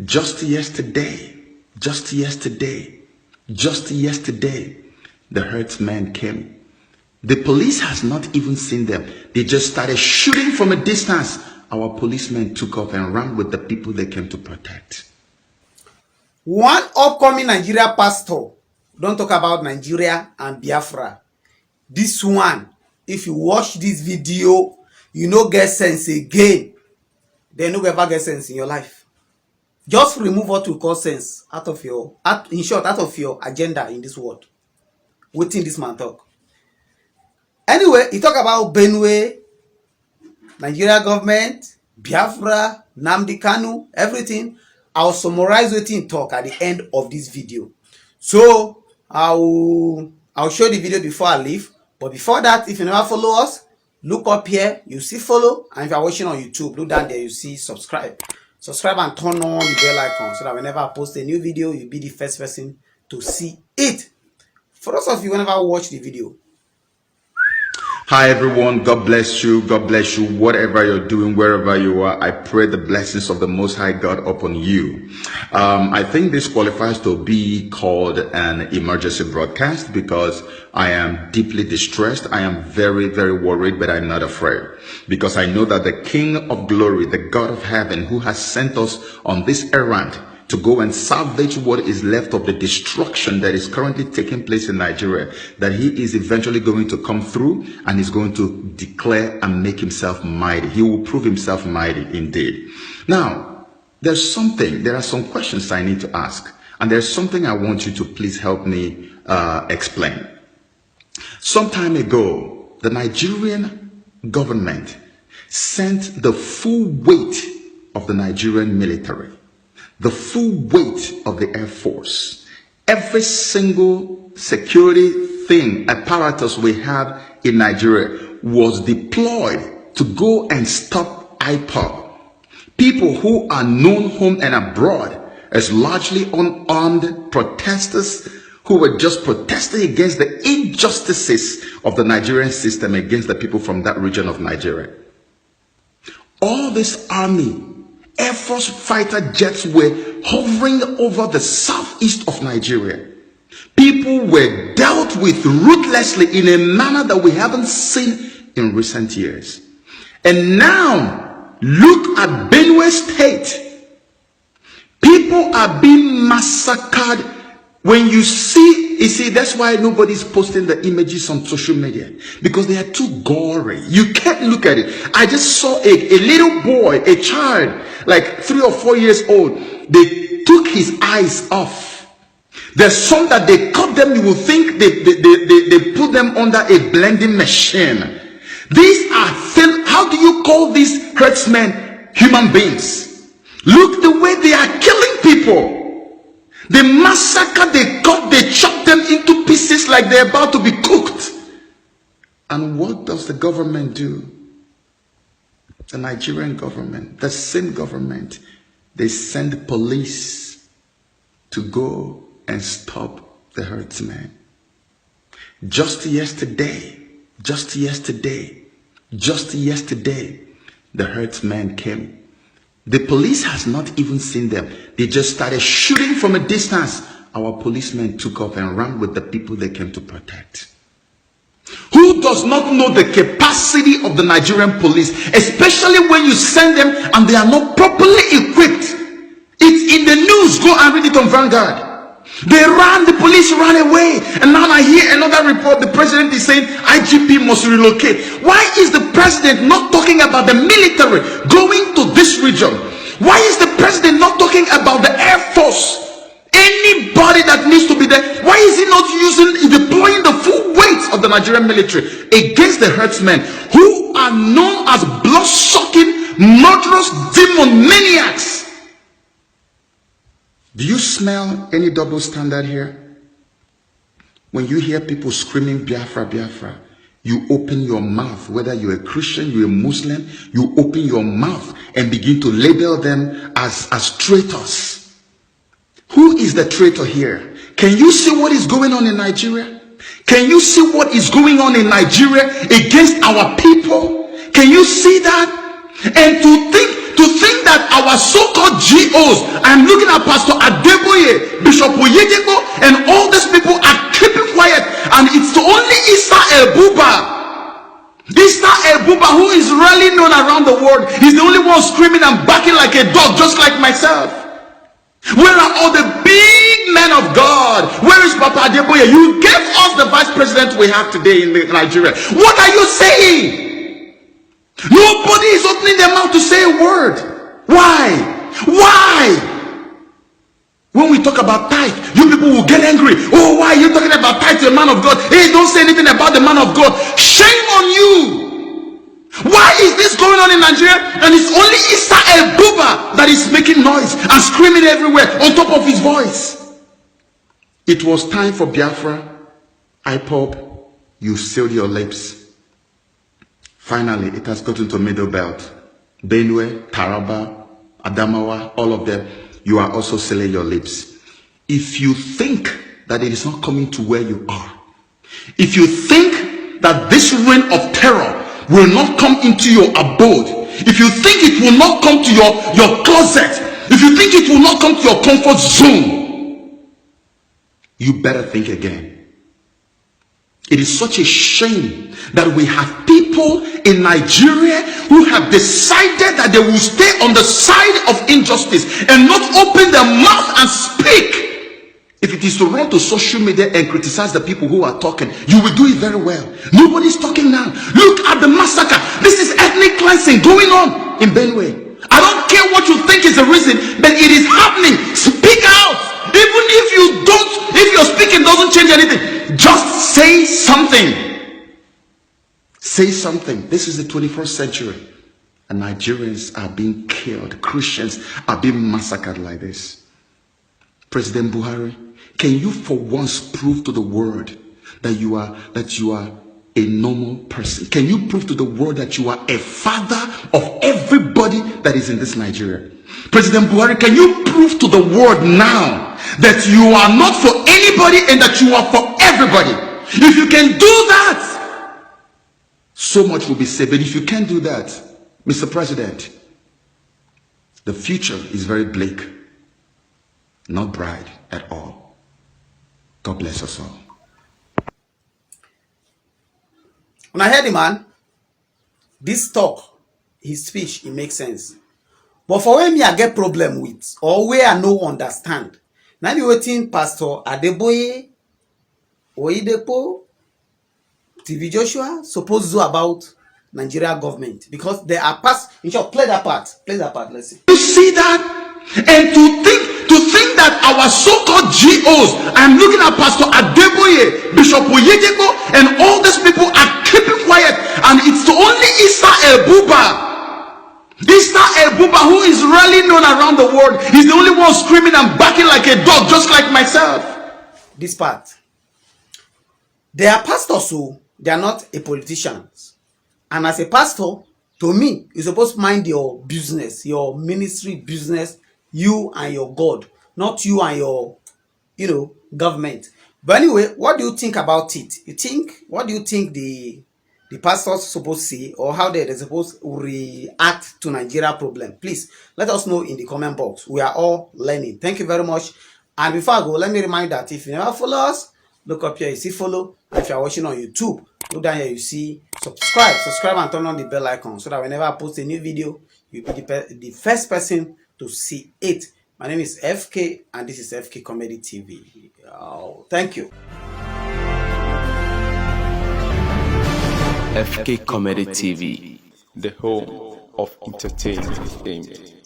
Just yesterday, the herdsmen came. The police has not even seen them. They just started shooting from a distance. Our policemen took off and ran with the people they came to protect. One upcoming Nigeria pastor, don't talk about Nigeria and Biafra. This one, if you watch this video, you no get sense again. Then no ever get sense in your life. Just remove what we call sense out of your, in short, out of your agenda in this world. Waiting this man talk. Anyway, he talk about Benue, Nigeria government, Biafra, Nnamdi Kanu, everything. I'll summarize what he talk at the end of this video. So I'll show the video before I leave. But before that, if you never follow us, look up here, you see follow, and if you're watching on YouTube, look down there, you see subscribe. Subscribe and turn on the bell icon so that whenever I post a new video, you'll be the first person to see it. For those of you who never watch the video. Hi everyone, God bless you, whatever you're doing, wherever you are. I pray the blessings of the Most High God upon you. I think this qualifies to be called an emergency broadcast because I am deeply distressed. I am very, very worried, but I'm not afraid because I know that the King of glory, the God of heaven, who has sent us on this errand to go and salvage what is left of the destruction that is currently taking place in Nigeria, that he is eventually going to come through and is going to declare and make himself mighty. He will prove himself mighty indeed. Now, there are some questions I need to ask, and there's something I want you to please help me explain. Some time ago, the Nigerian government sent the full weight of the Nigerian military, the full weight of the Air Force, every single security thing, apparatus we have in Nigeria was deployed to go and stop Ipob. People who are known home and abroad as largely unarmed protesters who were just protesting against the injustices of the Nigerian system against the people from that region of Nigeria. All this army, Air Force fighter jets were hovering over the southeast of Nigeria. People were dealt with ruthlessly in a manner that we haven't seen in recent years. And now, look at Benue State. People are being massacred. When you see, that's why nobody's posting the images on social media, because they are too gory. You can't look at it. I just saw a little boy, a child, like 3 or 4 years old. They took his eyes off. There's some that they cut them, you will think they put them under a blending machine. These are thin. How do you call these herdsmen human beings? Look the way they are killing people. They massacre, they cut, they chop them into pieces like they're about to be cooked. And what does the government do? The Nigerian government, the same government, they send police to go and stop the herdsmen. Just yesterday, the herdsmen came. The police has not even seen them. They just started shooting from a distance. Our policemen took off and ran with the people they came to protect. Who does not know the capacity of the Nigerian police, especially when you send them and they are not properly equipped? It's in the news. Go and read it on Vanguard. They ran, the police ran away. And now I hear another report. The president is saying IGP must relocate. Why is the president not talking about the military going to this region? Why is the president not talking about the Air Force? Anybody that needs to be there. Why is he not deploying the full weight of the Nigerian military against the herdsmen who are known as blood-sucking, murderous demon maniacs? Do you smell any double standard here? When you hear people screaming Biafra, Biafra, you open your mouth. Whether you're a Christian, you're a Muslim, you open your mouth and begin to label them as traitors. Who is the traitor here? Can you see what is going on in Nigeria? Can you see what is going on in Nigeria against our people? Can you see that? And to think that our so-called GOs, I'm looking at Pastor Adeboye, Bishop Oyedepo, and all these people are keeping quiet, and it's only Issa Ebuba who is really known around the world. He's the only one screaming and barking like a dog, just like myself. Where are all the big men of God? Where is Papa Adeboye? You gave us the vice president we have today in Nigeria. What are you saying? Nobody is opening their mouth to say a word. Why? When we talk about tithe, you people will get angry. Oh, why are you talking about tithe to a man of God? Hey, don't say anything about the man of God. Shame on you. Why is this going on in Nigeria? And it's only Issa Ebuba that is making noise and screaming everywhere on top of his voice. It was time for Biafra. Ipob, you sealed your lips. Finally, it has gotten to Middle Belt. Benue, Taraba, Adamawa, all of them. You are also sealing your lips. If you think that it is not coming to where you are, if you think that this reign of terror will not come into your abode, if you think it will not come to your closet, if you think it will not come to your comfort zone, you better think again. It is such a shame that we have people in Nigeria who have decided that they will stay on the side of injustice and not open their mouth and speak. If it is to run to social media and criticize the people who are talking, you will do it very well. Nobody's talking now. Look at the massacre. This is ethnic cleansing going on in Benue. I don't care what you think is the reason, but it is happening. Speak out. Even if your speaking doesn't change anything, just say something. Say something. This is the 21st century, and Nigerians are being killed. Christians are being massacred like this. President Buhari, can you for once prove to the world that you are a normal person? Can you prove to the world that you are a father of everybody that is in this Nigeria? President Buhari, can you prove to the world now that you are not for anybody and that you are for everybody? If you can do that, so much will be saved. But if you can't do that, Mr. President, the future is very bleak, not bright at all. God bless us all. When I heard the man, this talk, his speech, it makes sense. But for when me I get problem with, or where I no understand, now be waiting Pastor Adeboye, Oyedepo, TV Joshua supposed to do about Nigeria government, because they are past. In short, play that part. Let's see. You see that, and to think that our so-called GOs, I'm looking at Pastor Adeboye, Bishop Oyedepo, and all these people are keeping quiet, and it's only Issa Ebuba who is really known around the world. He's the only one screaming and barking like a dog, just like myself. This part. They are pastors, so they are not a politicians. And as a pastor, to me, you're supposed to mind your business, your ministry business, you and your God, not you and your, government. But anyway, what do you think about it? What do you think the pastors supposed to say, or how they're supposed to react to Nigeria problem? Please let us know in the comment box. We are all learning. Thank you very much. And before I go, let me remind that if you never follow us, look up here, you see follow. And if you are watching on YouTube, look down here, you see subscribe and turn on the bell icon, so that whenever I post a new video, you'll be the first person to see it. My name is FK, and this is FK Comedy TV. Thank you. FK Comedy TV, the home of entertainment.